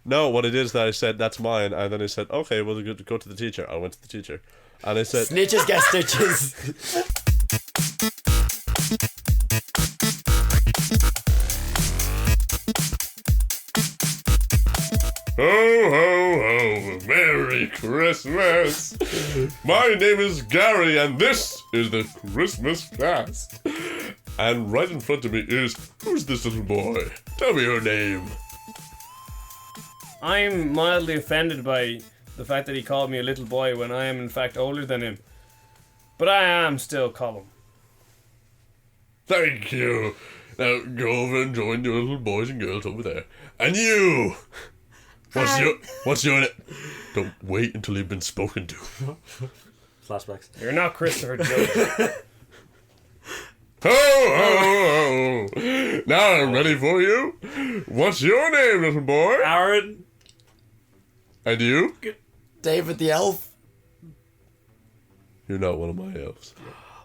No, what I did is that I said, that's mine. And then I said, okay, well, go to the teacher. I went to the teacher. And I said... Snitches get stitches. Ho, ho, ho. Merry Christmas. My name is Gary, and this is the Christmas Cast. And right in front of me is, who's this little boy? Tell me your name. I'm mildly offended by the fact that he called me a little boy when I am in fact older than him. But I am still Colin. Thank you. Now go over and join your little boys and girls over there. And you! What's your name? Don't wait until you've been spoken to. Flashbacks. You're not Christopher Jones. Ho, ho, ho. Now I'm ready for you. What's your name, little boy? Aaron. And you? David the elf. You're not one of my elves.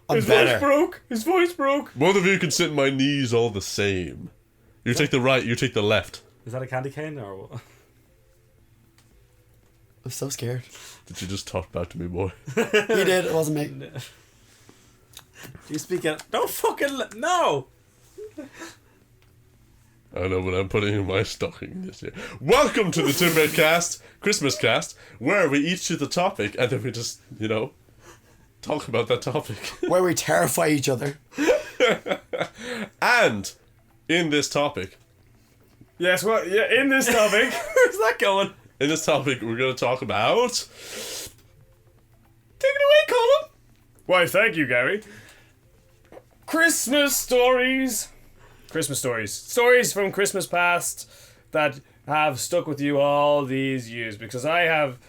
I'm His better. voice broke. His voice broke. Both of you can sit in my knees all the same. You take the right, you take the left. Is that a candy cane or what? I'm so scared. Did you just talk back to me, boy? You did. It wasn't me. You speak it. Don't fucking no. I know, but I'm putting in my stocking this year. Welcome to the Timber Cast, Christmas Cast, where we each choose a topic and then we just, talk about that topic. Where we terrify each other. And in this topic, Yes, well, yeah, in this topic. Where's that going? we're going to talk about... Take it away, Colin. Why, thank you, Gary. Christmas stories. Christmas stories. Stories from Christmas past that have stuck with you all these years. Because I have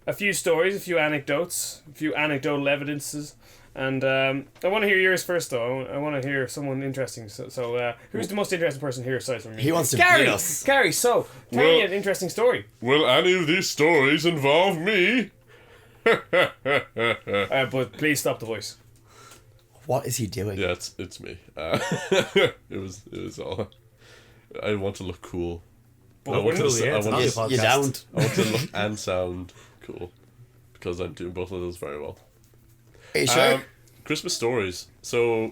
a few stories, a few anecdotes, a few anecdotal evidences. And I want to hear yours first, though. I want to hear someone interesting. So who's the most interesting person here aside from me? He wants to Gary! beat us. Gary, so, tell me an interesting story. Will any of these stories involve me? But please stop the voice. What is he doing? Yeah, it's me. It was all... I want to look cool. I want cool, yeah, it's to not a You podcast. don't. I want to look and sound cool. Because I'm doing both of those very well. Are you sure? Christmas stories. So,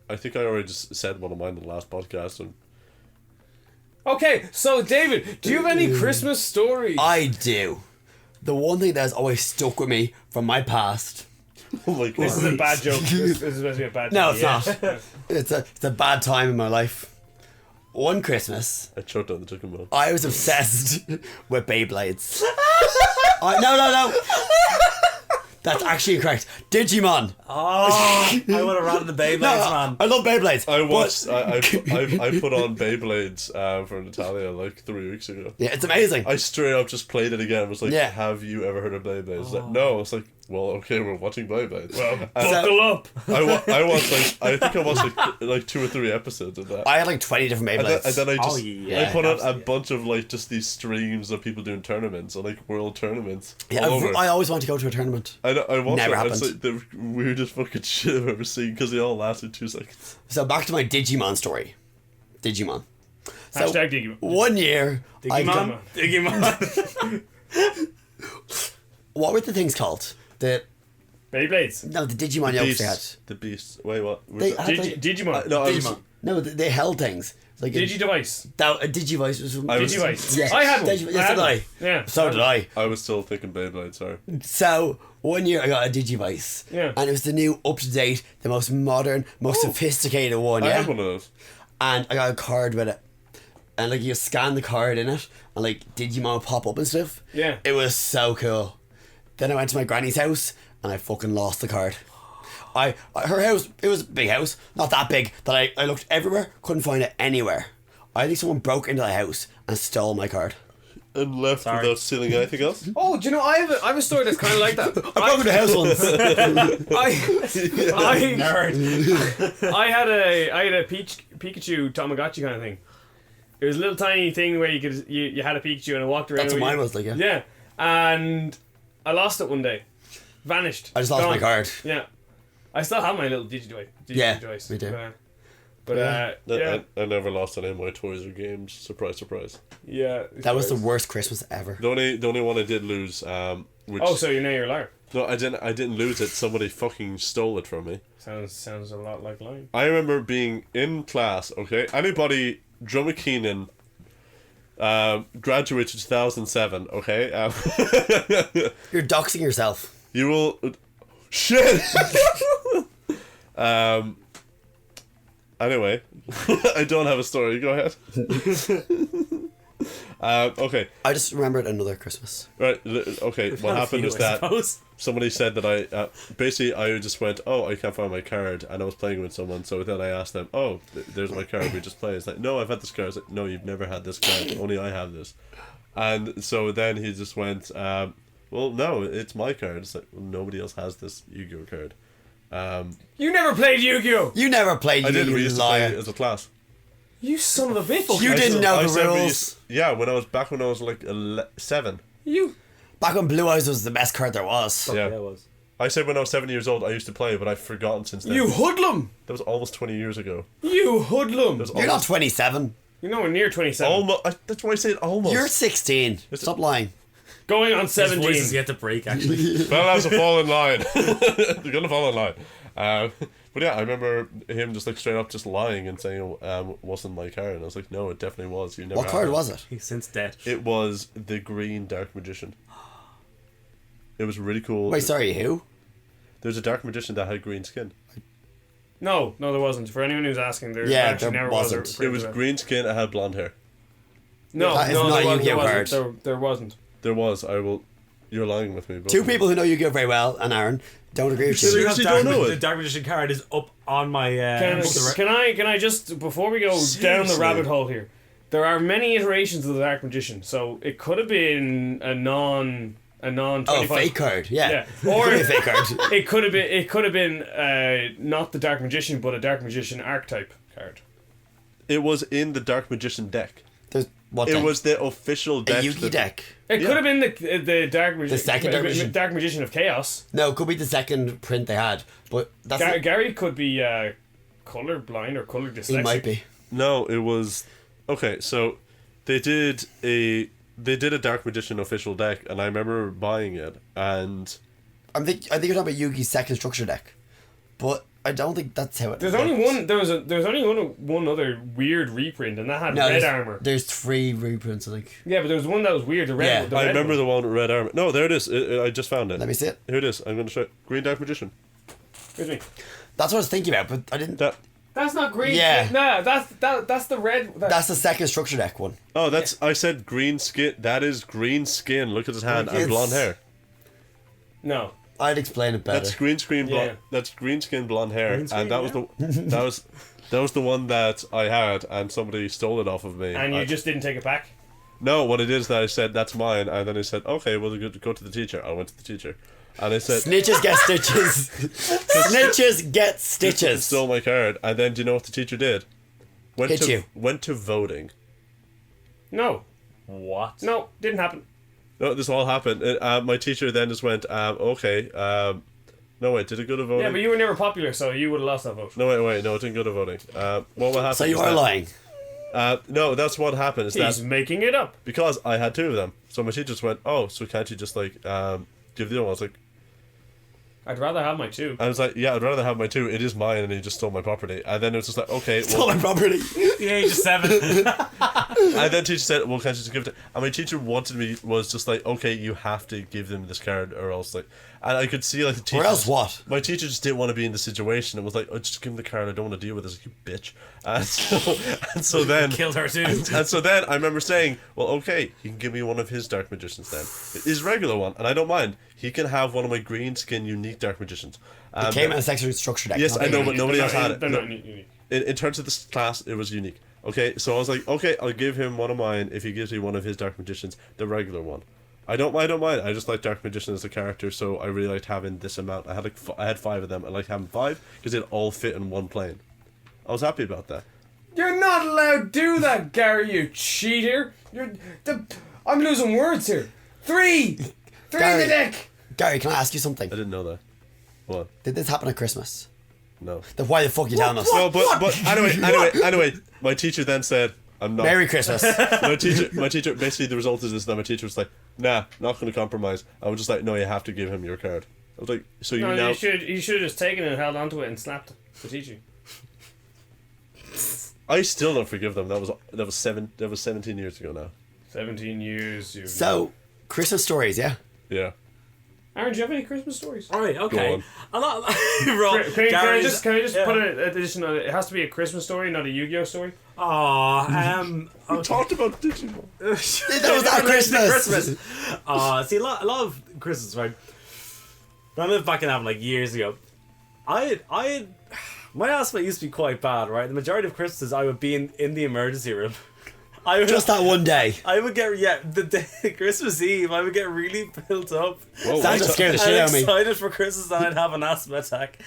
I think I already just said one of mine in the last podcast. And Okay, so David, do you have any Christmas stories? I do. The one thing that has always stuck with me from my past. oh my god. This is a bad joke. This is supposed to be a bad joke. No, it's Yeah. not. It's a bad time in my life. One Christmas, I choked on the chicken bone. I was obsessed with Beyblades. No. That's actually correct. Digimon. Oh, I would have ran the Beyblades, man. I love Beyblades. I but- watched. I put on Beyblades for Natalia like 3 weeks ago. Yeah, it's amazing. I straight up just played it again. I was like, Yeah. "Have you ever heard of Beyblades?" Like, no. I was like, "Well, okay, we're watching Beyblades." Well, buckle up. I watched I think I watched like 2 or 3 episodes of that. I had like 20 different And Beyblades. then I just Oh, yeah, I put on a absolutely. bunch of like just these streams of people doing tournaments and like world tournaments yeah, all over. I always want to go to a tournament. I watched Never it. It's happened. like the weirdest fucking shit I've ever seen because they all lasted 2 seconds. So back to my Digimon story. Digimon. So Hashtag Digimon. one year, I Digimon. Digimon. what were the things called? The Beyblades. the Digimon yokes they had. The beast. Wait, what? Was They it? had like, Digimon. No, I was, Digimon. no, they held things. Like a Digidevice. Digivice was from I was- Digivice. Yes. I had one. Yes, so did I. Yeah. So did I. I was still thinking Beyblade. Sorry. So one year I got a Digivice. Yeah. And it was the new, up to date, the most modern, most sophisticated one. I Yeah. had one of those. And I got a card with it. And like you scan the card in it, and like Digimon would pop up and stuff. Yeah. It was so cool. Then I went to my granny's house, and I fucking lost the card. Her house, it was a big house, not that big, that I looked everywhere, couldn't find it anywhere. I think someone broke into the house and stole my card. And left Sorry. without stealing anything else. Oh, do you know, I have a story that's kind of like that. I broke into the house once. I had a Pikachu Tamagotchi kind of thing. It was a little tiny thing where you had a Pikachu and I walked around. That's what with mine you. was like, yeah. Yeah, and I lost it one day. Vanished. I just lost Gone. my card. Yeah, I still have my little Digidevice. Yeah, Digidevice. me too. But yeah, I never lost any of my toys or games. Surprise, surprise. yeah. That was the worst Christmas ever. The only one I did lose, which Oh, so you're a liar. no, I didn't lose it. Somebody fucking stole it from me. Sounds a lot like lying. I remember being in class. Okay, anybody Drummer Keenan, graduated 2007. Okay, You're doxing yourself. you will shit. Anyway, I don't have a story. Go ahead. Okay, I just remembered another Christmas. right. Okay, what happened is that somebody said that I basically I just went, oh, I can't find my card, and I was playing with someone. So then I asked them, oh, there's my card. We just play. It's like, no, I've had this card. It's like, no, you've never had this card. Only I have this. And so then he just went, well, no, it's my card. It's like, well, nobody else has this Yu-Gi-Oh card. You never played Yu-Gi-Oh! You never played I did. you We used to play liar. as a class. You son of a bitch! You didn't know the said we rules. used- yeah, when I was like 7. You Back when Blue Eyes was the best card there was. Yeah. it was. I said when I was 7 years old I used to play, but I've forgotten since then. you hoodlum! That was almost 20 years ago. You hoodlum! You're not 27. You're nowhere near 27. Almost. That's why I said almost. You're 16. Stop lying. Going on His voice 17. is yet to break, actually. Fellas will fall in line. They're gonna fall in line. But yeah, I remember him just like straight up just lying and saying wasn't my card, and I was like, no, it definitely was. You never. What had card it. was it? He's since dead. It was the Green Dark Magician. It was really cool. Wait, sorry, who? There's a Dark Magician that had green skin. No, there wasn't. For anyone who's asking, there Yeah, actually there never wasn't. was. A It was green skin. It had blonde hair. No, That is no, not there, a was, there Yu-Gi-Oh wasn't. card. There wasn't. There was. I will. You're lying with me. But Two people who know Yu-Gi-Oh very well, and Aaron, don't agree with you. Seriously, don't know it? The Dark Magician card is up on my. Can I just, before we go down the Seriously? rabbit hole here, there are many iterations of the Dark Magician, so it could have been a non Oh, 25. fake card. Yeah. Yeah. Or a fake card. it could have been not the Dark Magician, but a Dark Magician archetype card. It was in the Dark Magician deck. There's what It deck? was the official a deck. Yugi that- deck. It Yeah. could have been the Dark Magician. The second Dark Magician. Dark Magician of Chaos. No, it could be the second print they had, but that's Gary could be color blind or color dyslexic. he might be. No, it was. Okay, so they did a Dark Magician official deck, and I remember buying it, and I think you're talking about Yugi's second structure deck, but I don't think that's how it. There's only one. There's only one other weird reprint, and that had No, red there's, armor. There's 3 reprints, I think. Yeah, but there was one that was weird. The red. Yeah. the I red remember one. the one with red armor. No, there it is. I just found it. Let me see it. Here it is. I'm going to show it. Green Dark Magician. Excuse me. That's what I was thinking about, but I didn't. That. That's not green. Yeah. Nah, that's the red. That's the second structure deck one. Oh, that's. I said green skin. That is green skin. Look at his hand and It's- blonde hair. no. I'd explain it better. That's green screen blonde. Yeah. That's green skin blonde hair, Green screen, and that was that was the one that I had, and somebody stole it off of me. And you I- just didn't take it back. No, what it is that I said that's mine, and then I said, okay, well, go to the teacher. I went to the teacher, and I said, Snitches get stitches. Snitches get stitches. stole my card, and then do you know what the teacher did? Hit you. Went to voting. No. What? No, didn't happen. No, this all happened. My teacher then just went, okay. No, wait, did it go to voting? Yeah, but you were never popular, so you would have lost that vote. No, wait, no, it didn't go to voting. What will happen? So you is are that- lying. No, that's what happened. Is He's that making it up. because I had 2 of them, so my teacher just went, oh, so can't you just like give the other one? I was like, I'd rather have my 2. I was like, yeah, I'd rather have my 2. It is mine, and he just stole my property. And then it was just like, okay, Stole well, my property. The age of 7. and then teacher said, well, can't you just give it? And my teacher was just like, okay, you have to give them this card, or else like, and I could see like the teacher. Or else what? My teacher just didn't want to be in the situation and was like, oh, just give him the card. I don't want to deal with this, you bitch. And so then. Killed her too. And so then I remember saying, well, okay, he can give me one of his Dark Magicians then. His regular one, and I don't mind. He can have one of my green skin unique Dark Magicians. It came in a second structure deck. Yes, not I know, the- but nobody else had it. They're No. not unique. In terms of this class, it was unique. Okay, so I was like, okay, I'll give him one of mine if he gives me one of his Dark Magicians, the regular one. I don't mind. I just like Dark Magician as a character, so I really liked having this amount. I had I had 5 of them. I liked having 5 because it all fit in one plane. I was happy about that. You're not allowed to do that, Gary, you cheater. I'm losing words here. 3! 3 in Gary. the deck! Gary, can I ask you something? I didn't know that. What? Did this happen at Christmas? No. Then why the fuck are you telling us? No, but anyway, my teacher then said, I'm not. Merry Christmas. My teacher, basically the result of this, that my teacher was like, nah, not going to compromise. I was just like, no, you have to give him your card. I was like, so you No, now. you should have just taken it and held onto it and slapped the teacher. I still don't forgive them. That was 17 years ago now. 17 years. You. So, Christmas stories, yeah? Yeah. Aaron, do you have any Christmas stories? All right, Go okay. on. A lot. Can I just yeah. put an addition on it? It has to be a Christmas story, not a Yu-Gi-Oh story. Aw, We talked about Digimon. That was not Christmas. See, a lot of Christmas, right? When I lived back in Avon, like years ago, my asthma used to be quite bad, right? The majority of Christmases, I would be in the emergency room. I would Just that one day. I would get the day Christmas Eve. I would get really built up. Whoa, That just scared the shit out of me. Excited for Christmas, and I'd have an asthma attack.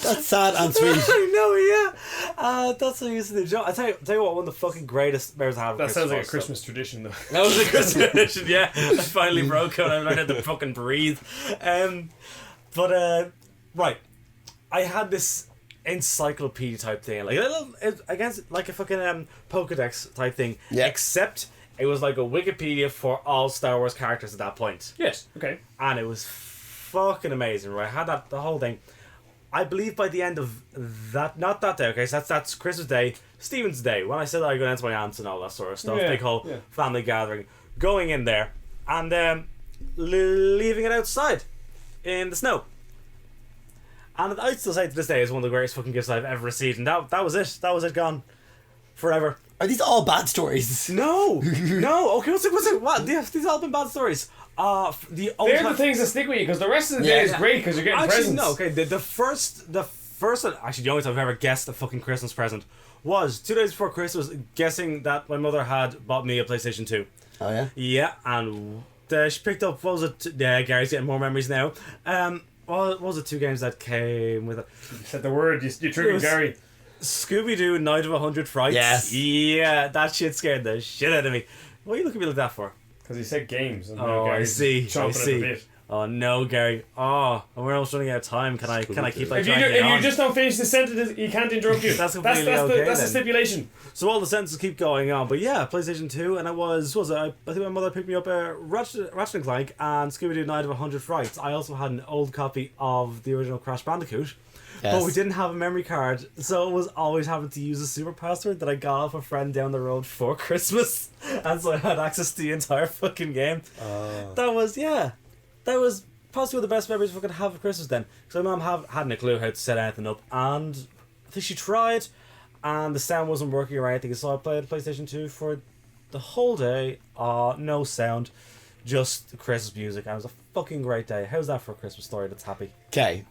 That's sad and sweet. I know, yeah. That's what I used to do. I tell you what, one of the fucking greatest memories I have. That of sounds like a was, Christmas tradition, though. That was a Christmas tradition, yeah. I finally broke out. I learned how to fucking breathe. Right. I had this encyclopedia type thing, like a little, against like a fucking Pokedex type thing. Yeah. Except it was like a Wikipedia for all Star Wars characters at that point, Yes. Okay. and it was fucking amazing. Right, I had the whole thing. I believe by the end of that, not that day, okay, so that's Christmas Day, Stephen's Day, when I said I go down to my aunt's and all that sort of stuff, Yeah, big whole yeah. family gathering, going in there and leaving it outside in the snow. And I'd still say to this day it's one of the greatest fucking gifts I've ever received, and that was it. That was it, gone. Forever. Are these all bad stories? No! No! Okay, what's it? What? These all been bad stories. The old They're the things that stick with you, because the rest of the Yeah. day is great, because you're getting Actually, presents. no, okay, the first actually the only time I've ever guessed a fucking Christmas present was 2 days before Christmas, guessing that my mother had bought me a PlayStation 2. Oh, yeah? Yeah, and she picked up, what was it? Yeah, Gary's getting more memories now. What was it, 2 games that came with it? You said the word, you It triggered was- Gary. Scooby-Doo Night of 100 Frights. Yes. Yeah, that shit scared the shit out of me. What are you looking at me like that for? Because he said games. And now Oh, I Gary's see. chomping I at the see. bit. Oh no, Gary. Oh, we're almost running out of time. Can I keep like If dragging it on? you just don't finish the sentence, he can't interrupt you. That's completely okay that's the then. stipulation. So all the sentences keep going on, but yeah, PlayStation 2, and I think my mother picked me up a Ratchet and Clank and Scooby-Doo Night of 100 Frights. I also had an old copy of the original Crash Bandicoot, but we didn't have a memory card, so it was always having to use a super password that I got off a friend down the road for Christmas, and so I had access to the entire fucking game. That was possibly one of the best memories we could have of Christmas then, because my mum hadn't a clue how to set anything up, and I think she tried, and the sound wasn't working or anything, so I played PlayStation 2 for the whole day. No sound, just Christmas music, and it was a fucking great day. How's that for a Christmas story that's happy? Okay.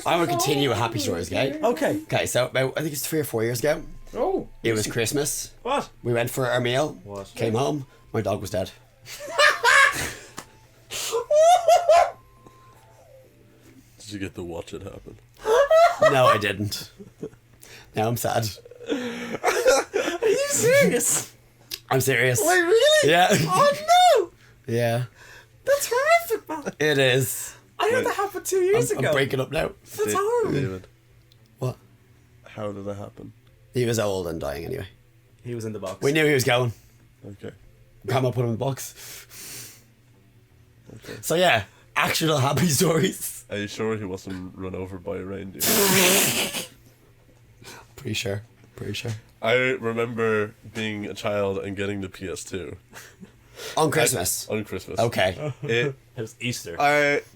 I will continue with happy stories, okay? Okay. Okay, so about, I think it's 3 or 4 years ago, Oh. it was Christmas. What? We went for our meal. What? Came home. My dog was dead. Did you get to watch it happen? No, I didn't. Now I'm sad. Are you serious? I'm serious. Wait, really? Yeah. Oh no! Yeah. That's horrific, man. It is. I heard that happened 2 years I'm ago. breaking up now. That's horrible. David, What? how did that happen? He was old and dying anyway. He was in the box. We knew he was going. Okay. Grandma put him in the box. So yeah, actual happy stories. Are you sure he wasn't run over by a reindeer? Pretty sure. Pretty sure. I remember being a child and getting the PS2 On Christmas. on Christmas. Okay. It, It was Easter.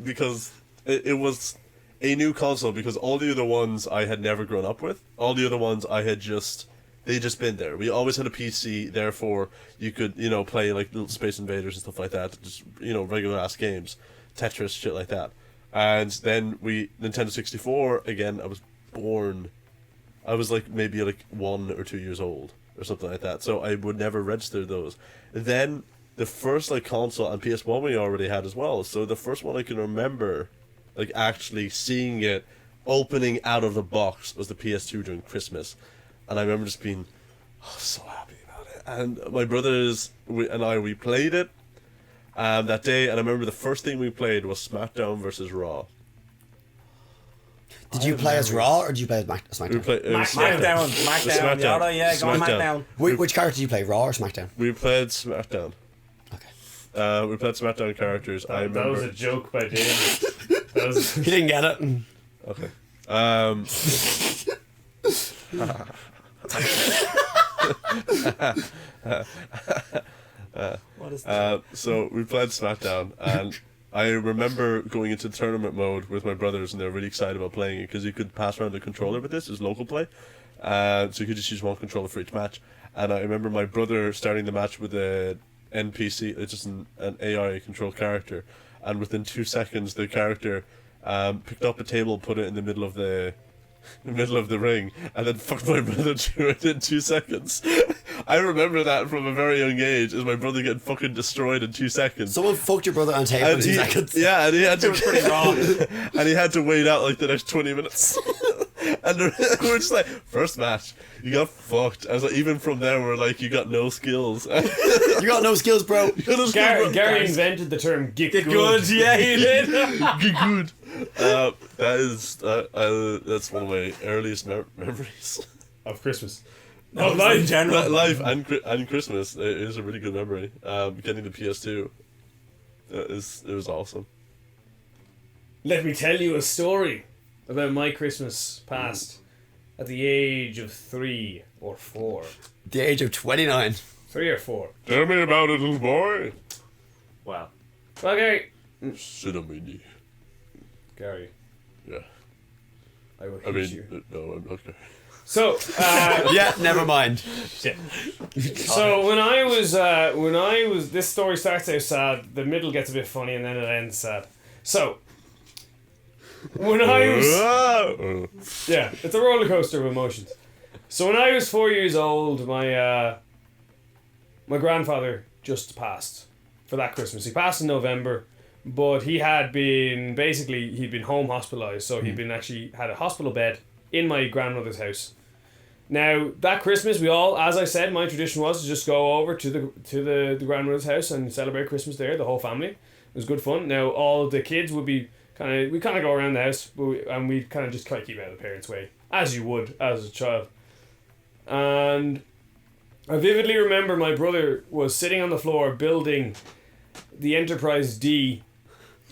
because it was a new console, because all the other ones I had never grown up with. All the other ones I had they'd just been there. We always had a PC, therefore you could, play like little Space Invaders and stuff like that. Just, regular ass games. Tetris, shit like that. And then Nintendo 64, again, I was born, I was like maybe like 1 or 2 years old or something like that. So I would never register those. Then the first like console and PS1 we already had as well. So the first one I can remember, like actually seeing it opening out of the box, was the PS2 during Christmas. And I remember just being so happy about it. And my brothers and I played it that day. And I remember the first thing we played was SmackDown versus Raw. Did you play as Raw or did you play as We SmackDown? played SmackDown. SmackDown. Yeah, go on SmackDown. Which character did you play, Raw or SmackDown? We played SmackDown. Okay. We played SmackDown characters. I That was remember. a joke by David. That was He didn't get it. Okay. What is that? So we played SmackDown, and I remember going into tournament mode with my brothers, and they were really excited about playing it because you could pass around the controller with this. It's local play, so you could just use one controller for each match. And I remember my brother starting the match with a NPC, it's just an AI controlled character, and within 2 seconds the character picked up a table, put it in the middle of the ring, and then fucked my brother to it in 2 seconds. I remember that from a very young age, as my brother getting fucking destroyed in 2 seconds. Someone fucked your brother on table in And 2 he- seconds. Yeah, and he had to was pretty wrong. and he had to wait out like the next 20 minutes. And we're just like, first match, you got fucked. I was like, even from there, we're like, you got no skills. You got no skills, bro. You got no skills, Gary invented the term "get good." Good, yeah, he did. good. That's one of my earliest memories. of Christmas. No, Of life. in general. Life and Christmas is a really good memory. Getting the PS2, it was awesome. Let me tell you a story about my Christmas past at the age of 3 or 4. The age of 29. 3 or 4. Tell me about it, little boy. Wow. Well, Gary. Sit on my knee. Gary, Yeah. I will hit I mean, you. no, I'm not going. So, Yeah, never mind. so when I was, this story starts out sad, the middle gets a bit funny, and then it ends sad. So, when I was, yeah, it's a roller coaster of emotions. So when I was 4 years old, my grandfather just passed for that Christmas. He passed in November, but he had been he'd been home hospitalized, so he'd been actually had a hospital bed in my grandmother's house. Now that Christmas, we all, as I said, my tradition was to just go over to the grandmother's house and celebrate Christmas there, the whole family. It was good fun. Now all the kids would be we kind of go around the house, and we'd kind of just kind of keep out of the parents' way, as you would as a child. And I vividly remember my brother was sitting on the floor building the Enterprise D,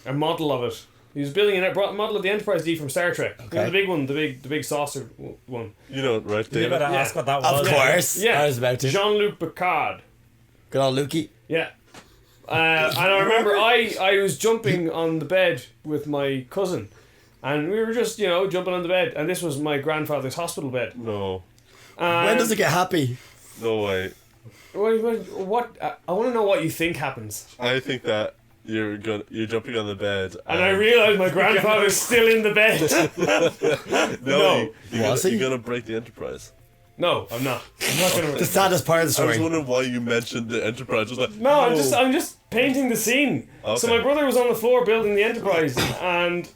a model of it. He was building a model of the Enterprise D from Star Trek. You know, Okay. the big one, the big saucer one. You know it, right, You David? better ask what that was. Of course. Yeah, I was about to. Jean-Luc Picard. Good old Lukey. Yeah. And I remember I was jumping on the bed with my cousin, and we were just, jumping on the bed, and this was my grandfather's hospital bed. No. When does it get happy? No way. What I want to know what you think happens. I think that you're jumping on the bed. And I realised my grandfather's still in the bed. No. Was You're he? gonna break the Enterprise. No, I'm not. I'm not gonna. The saddest part of the I was story. wondering why you mentioned the Enterprise. I was like, No, I'm just painting the scene. So Okay. my brother was on the floor building the Enterprise, and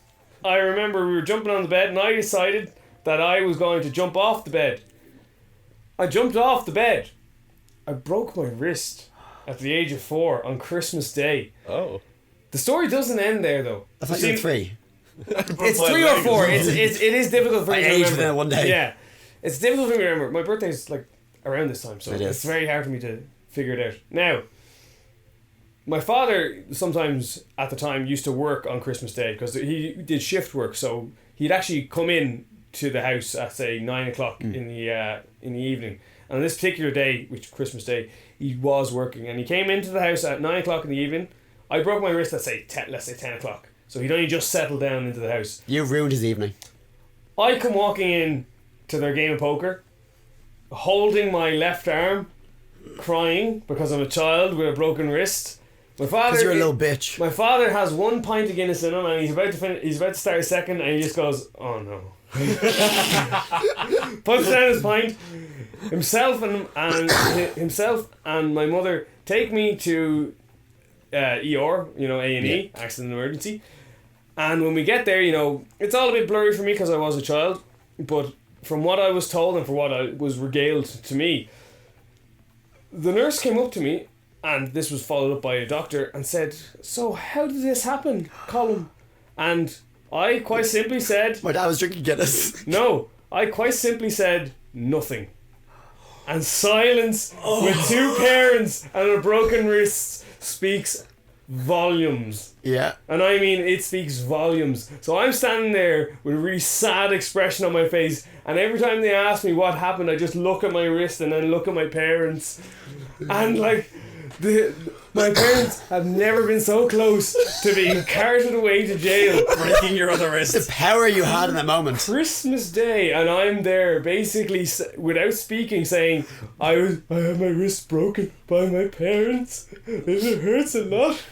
I remember we were jumping on the bed, and I decided that I was going to jump off the bed. I jumped off the bed. I broke my wrist at the age of 4 on Christmas Day. Oh. The story doesn't end there, though. I thought See, you were 3. It's 3 or 4. It is difficult for I me to aged remember. within one day. Yeah, it's difficult for me to remember. My birthday's like around this time, so It is. it's very hard for me to figure it out. Now, my father sometimes at the time used to work on Christmas Day because he did shift work, so he'd actually come in to the house at say 9 o'clock in the evening. And on this particular day, which Christmas Day, he was working, and he came into the house at 9 o'clock in the evening. I broke my wrist at let's say 10 o'clock, so he'd only just settled down into the house. You ruined his evening. I come walking in to their game of poker, holding my left arm, crying because I'm a child with a broken wrist. My father, Because you're a little bitch. my father has 1 pint of Guinness in him, and he's about to finish. He's about to start a second, and he just goes, "Oh no!" Puts down his pint. Himself and my mother take me to ER, A&E, accident and emergency. And when we get there, it's all a bit blurry for me because I was a child, but from what I was told and from what I was regaled to me, the nurse came up to me, and this was followed up by a doctor, and said, "So how did this happen, Colin?" And I quite simply said, My dad was drinking Guinness. no, I quite simply said nothing. And silence with two parents and a broken wrist speaks volumes. Yeah. And I mean, it speaks volumes. So I'm standing there with a really sad expression on my face, and every time they ask me what happened, I just look at my wrist and then look at my parents. And like, my parents have never been so close to being carted away to jail. Breaking your other The wrist. power you had in the moment. Christmas Day, and I'm there basically without speaking saying, I had my wrist broken by my parents. It hurts a lot.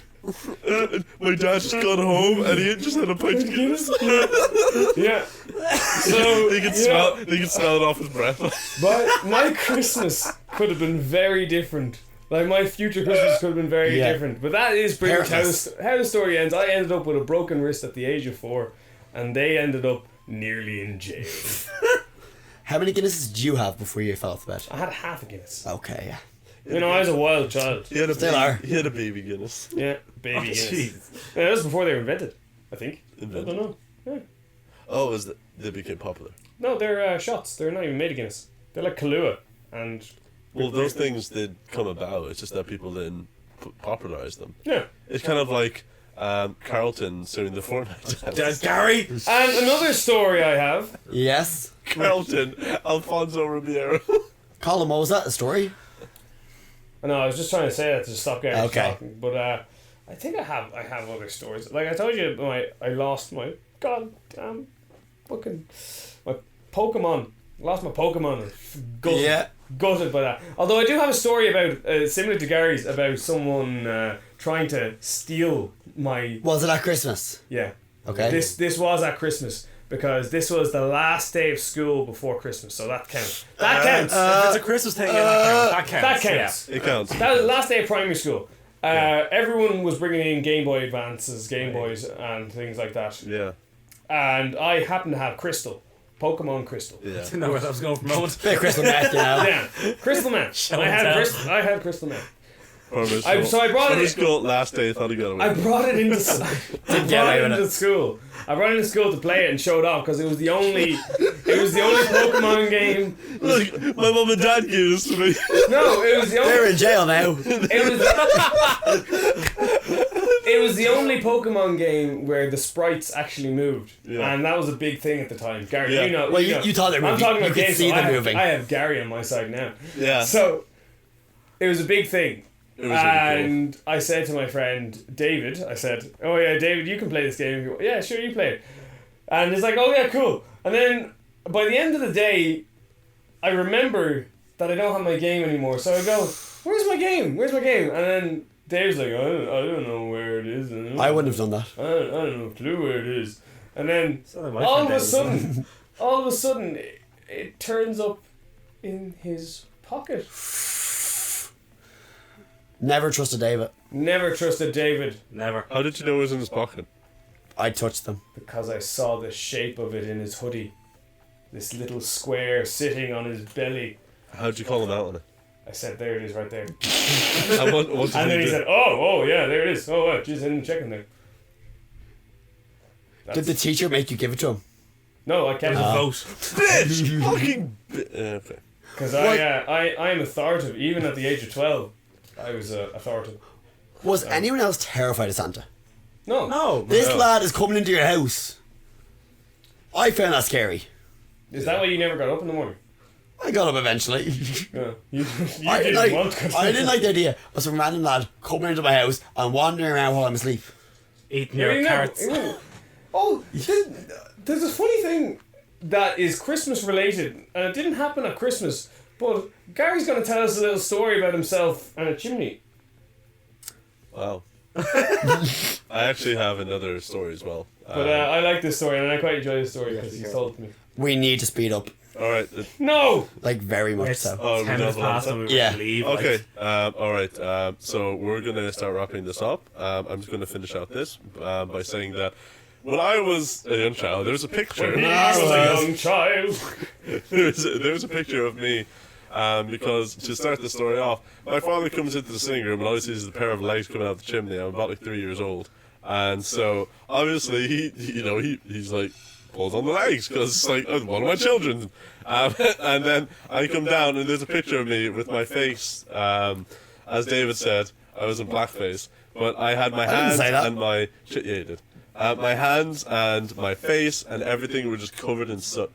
My dad just got home and he just had a pint of Guinness. Yeah. So He could smell it off his breath. But my Christmas could have been very different. Like, my future Christmas could have been very Yeah. different. But that is pretty much Hairless. how the story ends. I ended up with a broken wrist at the age of 4, and they ended up nearly in jail. How many Guinnesses did you have before you fell off the bed? I had half a Guinness. Okay, yeah. You know, I was a wild child. He had a Still baby, are. He had a baby Guinness. Yeah, baby Guinness. Jeez. Yeah, that was before they were invented, I think. Invented? I don't know. Yeah. Oh, they became popular. No, they're shots. They're not even made of Guinness. They're like Kahlua. And, Well, those things did come about. It's just that people then popularized them. yeah. It's kind of like Carlton during the Fortnite dance. Gary! And another story I have. Yes. Carlton, Alfonso Ribeiro. Colin, what was that? A story? No, I was just trying to say that to stop Gary Okay. talking. But I think I have other stories. Like I told you, I lost my goddamn fucking my Pokemon. Lost my Pokemon. And gutted, Yeah. gutted by that. Although I do have a story about similar to Gary's about someone trying to steal my Was it at Christmas? yeah. Okay. This was at Christmas. Because this was the last day of school before Christmas, so that counts. That counts. If it's a Christmas thing, that counts. That counts. It counts. That was the last day of primary school. Everyone was bringing in Game Boy Advances, Game Boys, and things like that. Yeah. And I happened to have Crystal, Pokemon Crystal. Yeah. I didn't know where that was going for a moment. Bit of Crystal Meth, you know. Yeah, Crystal Man. Show I and had tell. I had Crystal Man. Primary I brought it Primary in- school last day. Thought he got away. I brought it into get away with into it. school. I brought it into school to play it and show it off because it was the only Pokemon game. Look, my mum and dad gave this to me. No, it was the only. They're in jail now. It was the only Pokemon game where the sprites actually moved, Yeah. and that was a big thing at the time. Gary, Yeah. you know. Well, know. you thought they were I'm moving. talking You about could games, see so them I have, moving. I have Gary on my side now. Yeah. So it was a big thing. It was really cool. And I said to my friend David, I said, "Oh yeah, David, you can play this game." If you want." Yeah, sure, you play it. And he's like, "Oh yeah, cool." And then by the end of the day, I remember that I don't have my game anymore. So I go, "Where's my game? Where's my game?" And then Dave's like, I don't know where it is. I wouldn't have done that. I don't know a clue where it is." And then So my all friend of a David. sudden, it turns up in his pocket. Never trusted David. Never trusted David. Never. How did you know it was in his pocket? I touched them. Because I saw the shape of it in his hoodie. This little square sitting on his belly. How'd you call him out on it? I said, "There it is, right there." And what did And then he do? said, "Oh, yeah, there it is. Oh, wow, geez, I didn't check in there." Did the teacher make you give it to him? No, I can't Vote. Bitch! Fucking okay. because What? I am authoritative. Even at the age of 12, I was authoritative. Was anyone else terrified of Santa? No, No. This lad is coming into your house. I found that scary. is that why you never got up in the morning? I got up eventually. No, you I didn't didn't, want to. I didn't like the idea of some random lad coming into my house and wandering around while I'm asleep. Eating Yeah, your you know, carrots. you know. Oh, there's a funny thing that is Christmas related, and it didn't happen at Christmas. But Gary's going to tell us a little story about himself and a chimney. Wow. I actually have another story as well. But I like this story, and I quite enjoy this story because he's told it to me. We need to speed up. all right. No! Like, very much It's so. Oh, 10 we minutes don't past want and we Yeah. yeah. leave. Okay. All right. So we're gonna start wrapping this up. I'm just gonna finish out this by saying that when I was a young child, there was a picture. When he was a young child. there was a picture of me. Because to start the story off, my father comes into the sitting room and all he sees is a pair of legs coming out the chimney. I'm about like 3 years old. And so obviously he's like pulls on the legs because it's like one of my children. And then I come down and there's a picture of me with my face. As David said, I was in blackface, but I had my hands say that. and my yeah, you did. My hands and my face and everything were just covered in soot,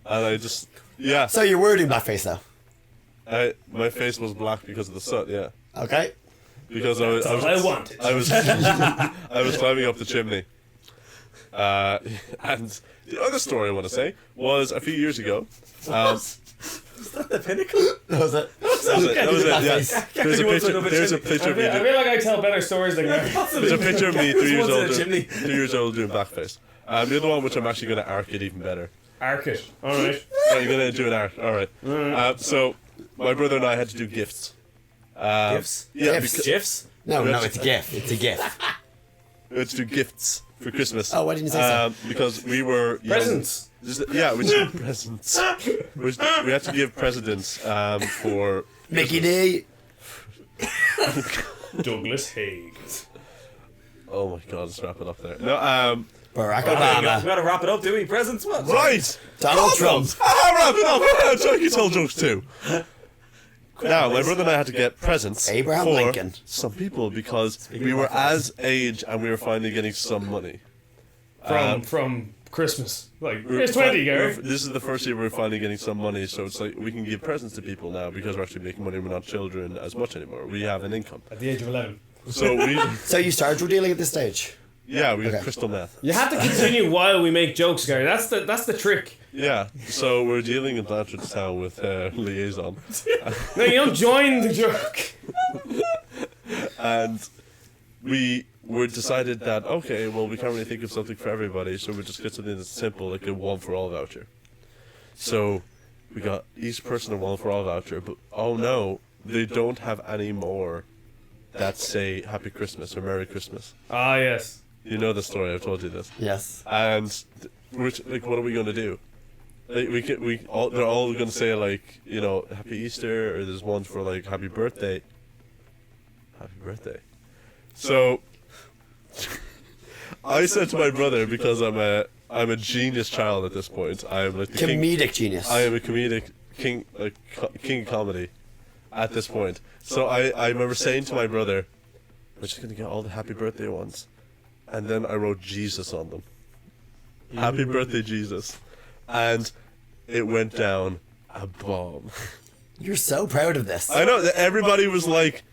and I just So you were doing blackface though. my face was black because of the soot. Yeah. Okay. Because I wanted. I was climbing up the chimney. And the other story I want to say was a few years ago. The pinnacle. That was it. That was it. Yeah. There's a picture of me. I feel like I tell better stories than that. There's a picture of me 3 years Once in a old. chimney. 3 years old doing blackface. The other one, which I'm actually going to arc it even better. Arc it. Alright. Oh, you're going to do an arc. All right. So my brother and I had to do gifts. Gifts? Yeah. Gifts? GIFs? No, it's a gift. It's a gift. We had to do gifts for Christmas. Oh, why didn't you say so? Because we were young. Presents. Yeah, we did presents. We had to give presidents for Mickey D. Douglas Haig. Oh my god, let's wrap it up there. No, Barack We Obama. gotta wrap it up, do we? Presents? What? right! Donald Trump. Wrap it up! So I can tell jokes too. Now, my brother and I had to get presents Abraham for Lincoln. some people because we were as age and we were finally getting some money. From Christmas. Like, here's 20, Gary. This is the first year we're finally getting some money, so it's like we can give presents to people now because we're actually making money. We're not children as much anymore. We have an income. At the age of 11. So we, So you started drug dealing at this stage? yeah, we have Okay. crystal meth. You have to continue while we make jokes, Gary. That's the trick. Yeah, so we're dealing in Blanchardstown with Liaison. No, you don't join the joke. And we were decided that, okay, well, we can't really think of something for everybody, so we just get something that's simple, like a one-for-all voucher. So we got each person a one-for-all voucher, but oh no, they don't have any more that say Happy Christmas or Merry Christmas. Ah, yes. You know the story, I've told you this. Yes. And like, what are we going to do? Like, they're all going to say, like, you know, Happy Easter, or there's one for, like, Happy Birthday. Happy Birthday. So, I said to my brother, because I'm a genius child at this point, I am like the king. Comedic genius. I am a comedic king, like king comedy, at this point. So I remember saying to my brother, "We're just gonna get all the happy birthday ones," and then I wrote Jesus on them. Happy birthday, Jesus, and it went down a bomb. You're so proud of this. I know that everybody was like.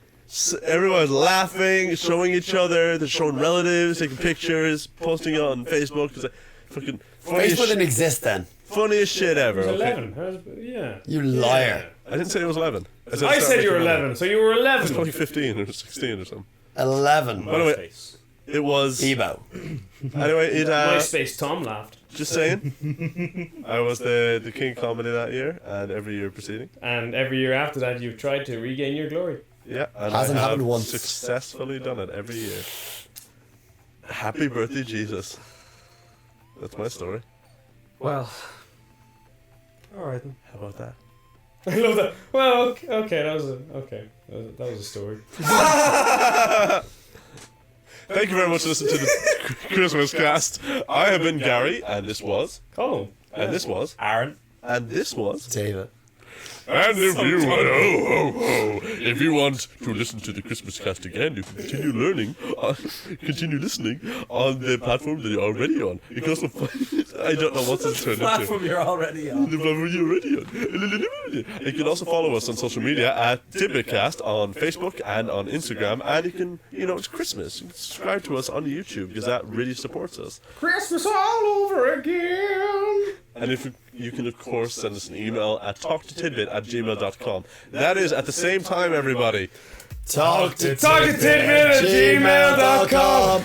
Everyone was laughing, showing each other, they're showing relatives, taking pictures, posting it on Facebook. Cause fucking Facebook didn't exist then. funniest shit ever. It was Okay? 11. Yeah. You liar. I didn't say it was 11. I said you were 11, so you were I was 11. probably 15 or 16 or something. 11. By the way, it was. Ebo. Anyway, it. MySpace, Tom laughed. Just saying. I was the king comedy that year, and every year preceding. And every year after that, you've tried to regain your glory. Yeah, and Hasn't I have happened once. successfully done it every year. Happy birthday, Jesus. That's my story. Well. Alright then. How about that? I love that. Well, okay, that was a story. Thank you very much for listening to the Christmas cast. I have been Gary, and this was, Colin. and this was, Aaron. and this was. David. And if you want, if you want to listen to the Christmas cast again, you can continue learning, continue listening on the platform that you're already on. You can also find, I don't know what's it turned into. Platform you're already on. The platform you're already on. You can also follow us on social media at Tidbitcast on Facebook and on Instagram, and you can, it's Christmas. You can subscribe to us on YouTube because that really supports us. Christmas all over again. And if you can, of course, send us an email at talktotidbit@gmail.com. That is at the same time, everybody. Talk to Tidbit@gmail.com.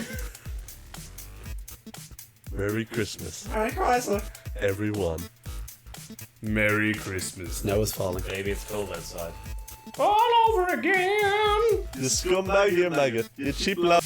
Merry Christmas, Alright, Chrysler. everyone. Merry Christmas. Snow is falling. Baby, it's cold outside. All over again. You scumbag, you maggot. You cheap love.